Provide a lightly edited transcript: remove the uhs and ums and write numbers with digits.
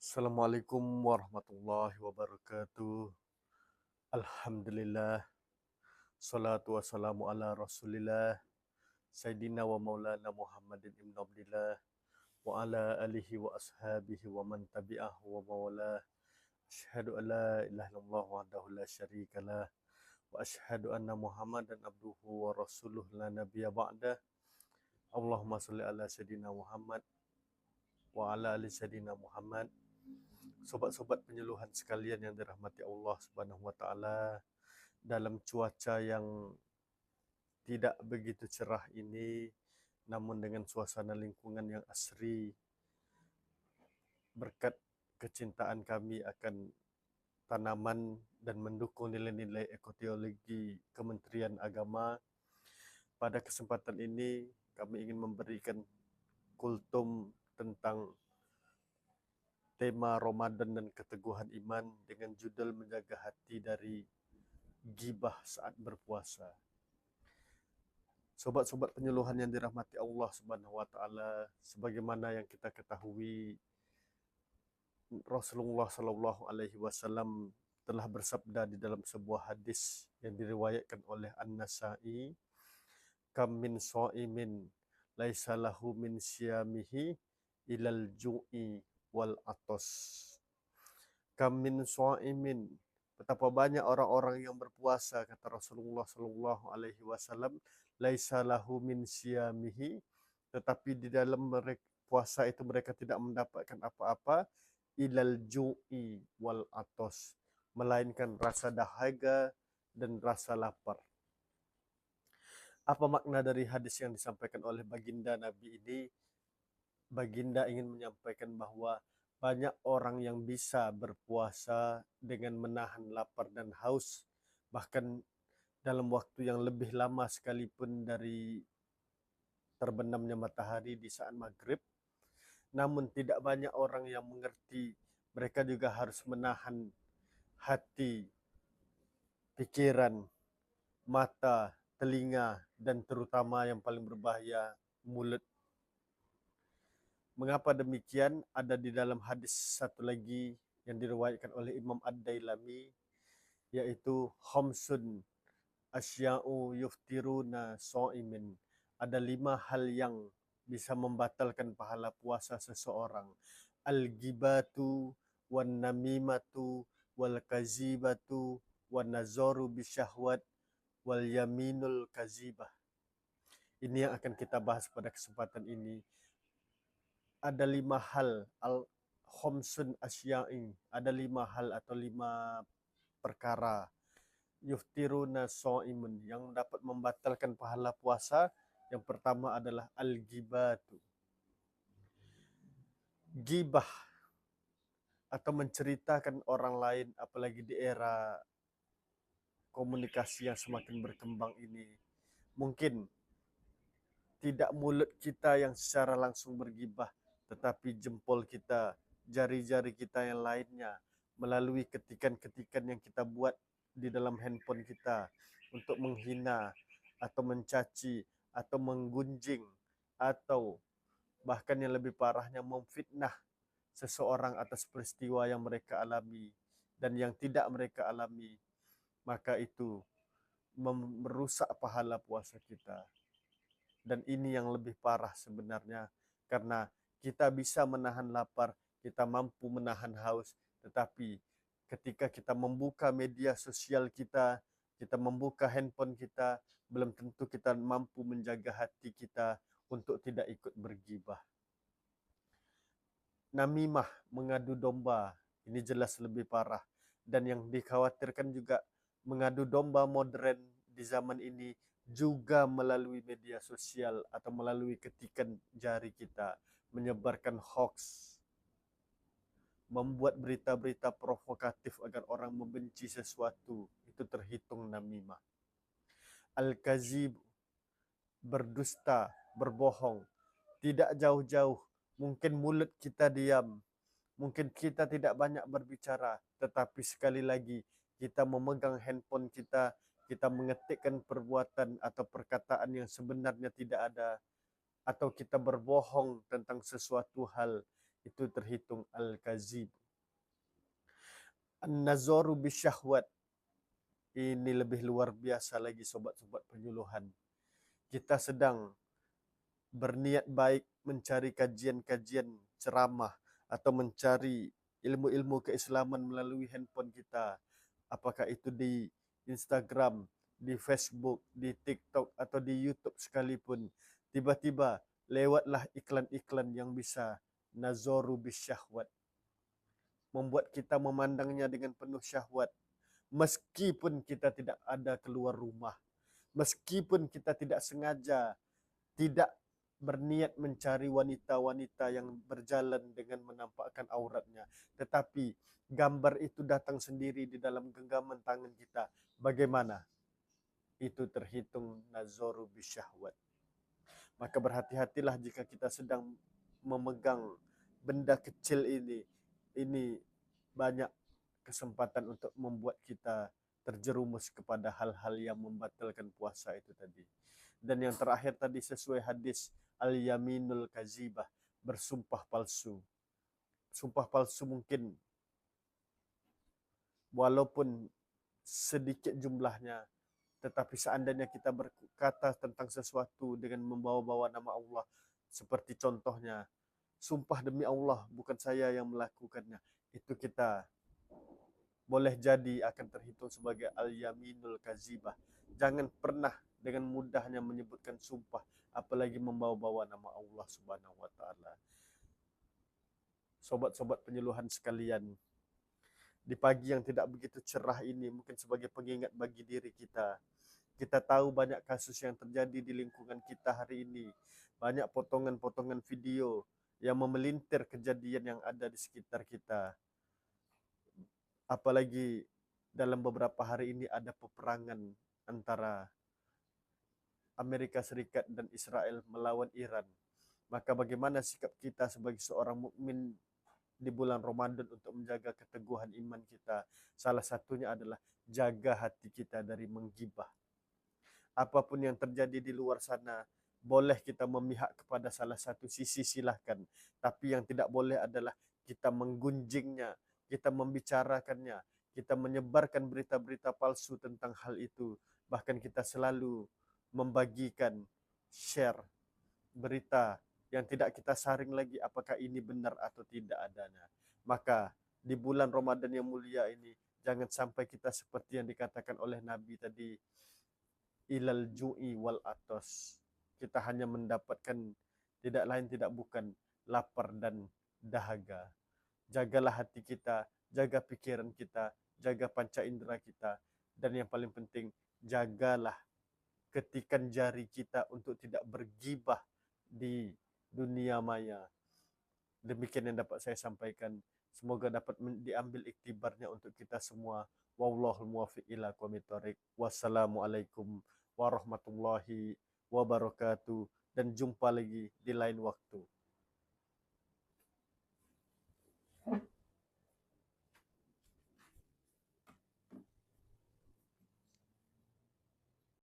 Assalamualaikum warahmatullahi wabarakatuh. Alhamdulillah. Salatu wassalamu ala rasulillah. Sayyidina wa maulana Muhammadin ibn Abdillah. Wa ala alihi wa ashabihi wa man tabi'ahu wa mawala. Asyhadu an la ilaha illallah wahdahu la syarikalah. Wa asyhadu anna Muhammadan abduhu wa rasuluh la nabiyya ba'dah. Allahumma salli ala Sayyidina Muhammad wa ala ali Sayyidina Muhammad. Sobat-sobat penyuluhan sekalian yang dirahmati Allah Subhanahu wa taala, dalam cuaca yang tidak begitu cerah ini, namun dengan suasana lingkungan yang asri, berkat kecintaan kami akan tanaman dan mendukung nilai-nilai ekoteologi Kementerian Agama, pada kesempatan ini kami ingin memberikan kultum tentang tema Ramadan dan keteguhan iman dengan judul menjaga hati dari gibah saat berpuasa. Sobat-sobat penyuluhan yang dirahmati Allah Subhanahu wa taala, sebagaimana yang kita ketahui, Rasulullah sallallahu alaihi wasallam telah bersabda di dalam sebuah hadis yang diriwayatkan oleh An-Nasa'i, "Kam min sha'imin laisa lahu min siyamihi ilal ju'i wal atos." Kam min sha'imin, betapa banyak orang-orang yang berpuasa, kata Rasulullah sallallahu alaihi wasallam, laisa lahu min siyamihi, tetapi di dalam mereka puasa itu mereka tidak mendapatkan apa-apa, ilal ju'i wal atos, melainkan rasa dahaga dan rasa lapar. Apa makna dari hadis yang disampaikan oleh baginda Nabi ini? Baginda ingin menyampaikan bahwa banyak orang yang bisa berpuasa dengan menahan lapar dan haus, bahkan dalam waktu yang lebih lama sekalipun dari terbenamnya matahari di saat maghrib. Namun tidak banyak orang yang mengerti mereka juga harus menahan hati, pikiran, mata, telinga, dan terutama yang paling berbahaya, mulut. Mengapa demikian? Ada di dalam hadis satu lagi yang diriwayatkan oleh Imam Ad-Dailami, yaitu khamsun asya'u yuftiruna sha'imin. Ada 5 hal yang bisa membatalkan pahala puasa seseorang. Al-ghibatu wan namimatu wal kazibatu wan nazaru bisyahwat wal yaminul kazibah. Ini yang akan kita bahas pada kesempatan ini. Ada 5 hal, al-khamsun asya'i, ada 5 hal atau 5 perkara, yuftiruna sha'imun, yang dapat membatalkan pahala puasa. Yang pertama adalah al-ghibatu. Gibah atau menceritakan orang lain, apalagi di era komunikasi yang semakin berkembang ini. Mungkin tidak mulut kita yang secara langsung bergibah, tetapi jempol kita, jari-jari kita yang lainnya, melalui ketikan-ketikan yang kita buat di dalam handphone kita untuk menghina atau mencaci atau menggunjing atau bahkan yang lebih parahnya memfitnah seseorang atas peristiwa yang mereka alami dan yang tidak mereka alami, maka itu merusak pahala puasa kita. Dan ini yang lebih parah sebenarnya, karena kita bisa menahan lapar, kita mampu menahan haus, tetapi ketika kita membuka media sosial kita, kita membuka handphone kita, belum tentu kita mampu menjaga hati kita untuk tidak ikut bergibah. Namimah, mengadu domba, ini jelas lebih parah. Dan yang dikhawatirkan juga, mengadu domba modern di zaman ini juga melalui media sosial atau melalui ketikan jari kita, menyebarkan hoax, membuat berita-berita provokatif agar orang membenci sesuatu, itu terhitung namimah. Al-kazib, berdusta, berbohong, tidak jauh-jauh, mungkin mulut kita diam, mungkin kita tidak banyak berbicara, tetapi sekali lagi kita memegang handphone kita, kita mengetikkan perbuatan atau perkataan yang sebenarnya tidak ada, atau kita berbohong tentang sesuatu hal itu terhitung al-kazib. An-nazaru bisyahwat, ini lebih luar biasa lagi sobat-sobat penyuluhan. Kita sedang berniat baik mencari kajian-kajian ceramah atau mencari ilmu-ilmu keislaman melalui handphone kita. Apakah itu di Instagram, di Facebook, di TikTok atau di YouTube sekalipun. Tiba-tiba lewatlah iklan-iklan yang bisa nazaru bisyahwat, membuat kita memandangnya dengan penuh syahwat. Meskipun kita tidak ada keluar rumah, meskipun kita tidak sengaja, tidak berniat mencari wanita-wanita yang berjalan dengan menampakkan auratnya, tetapi gambar itu datang sendiri di dalam genggaman tangan kita. Bagaimana? Itu terhitung nazaru bisyahwat. Maka berhati-hatilah jika kita sedang memegang benda kecil ini. Ini banyak kesempatan untuk membuat kita terjerumus kepada hal-hal yang membatalkan puasa itu tadi. Dan yang terakhir tadi sesuai hadis al-yaminul kazibah, bersumpah palsu. Sumpah palsu mungkin walaupun sedikit jumlahnya, tetapi seandainya kita berkata tentang sesuatu dengan membawa-bawa nama Allah, seperti contohnya, sumpah demi Allah bukan saya yang melakukannya, itu kita boleh jadi akan terhitung sebagai al-yaminul kazibah. Jangan pernah dengan mudahnya menyebutkan sumpah, apalagi membawa-bawa nama Allah Subhanahu wa taala. Sobat-sobat penyuluhan sekalian, di pagi yang tidak begitu cerah ini mungkin sebagai pengingat bagi diri kita. Kita tahu banyak kasus yang terjadi di lingkungan kita hari ini. Banyak potongan-potongan video yang memelintir kejadian yang ada di sekitar kita. Apalagi dalam beberapa hari ini ada peperangan antara Amerika Serikat dan Israel melawan Iran. Maka bagaimana sikap kita sebagai seorang mukmin di bulan Ramadan untuk menjaga keteguhan iman kita? Salah satunya adalah jaga hati kita dari menggibah. Apapun yang terjadi di luar sana, boleh kita memihak kepada salah satu sisi, silahkan. Tapi yang tidak boleh adalah kita menggunjingnya, kita membicarakannya, kita menyebarkan berita-berita palsu tentang hal itu. Bahkan kita selalu membagikan, share berita yang tidak kita saring lagi apakah ini benar atau tidak adanya. Maka di bulan Ramadan yang mulia ini, jangan sampai kita seperti yang dikatakan oleh Nabi tadi, ilal ju'i wal atos. Kita hanya mendapatkan tidak lain tidak bukan lapar dan dahaga. Jagalah hati kita, jaga pikiran kita, jaga panca indera kita, dan yang paling penting, jagalah ketikan jari kita untuk tidak bergibah di dunia maya. Demikian yang dapat saya sampaikan. Semoga dapat diambil iktibarnya untuk kita semua. Wallahul muwaffiq ila aqwamit thoriq. Wassalamualaikum warahmatullahi wabarakatuh. Dan jumpa lagi di lain waktu.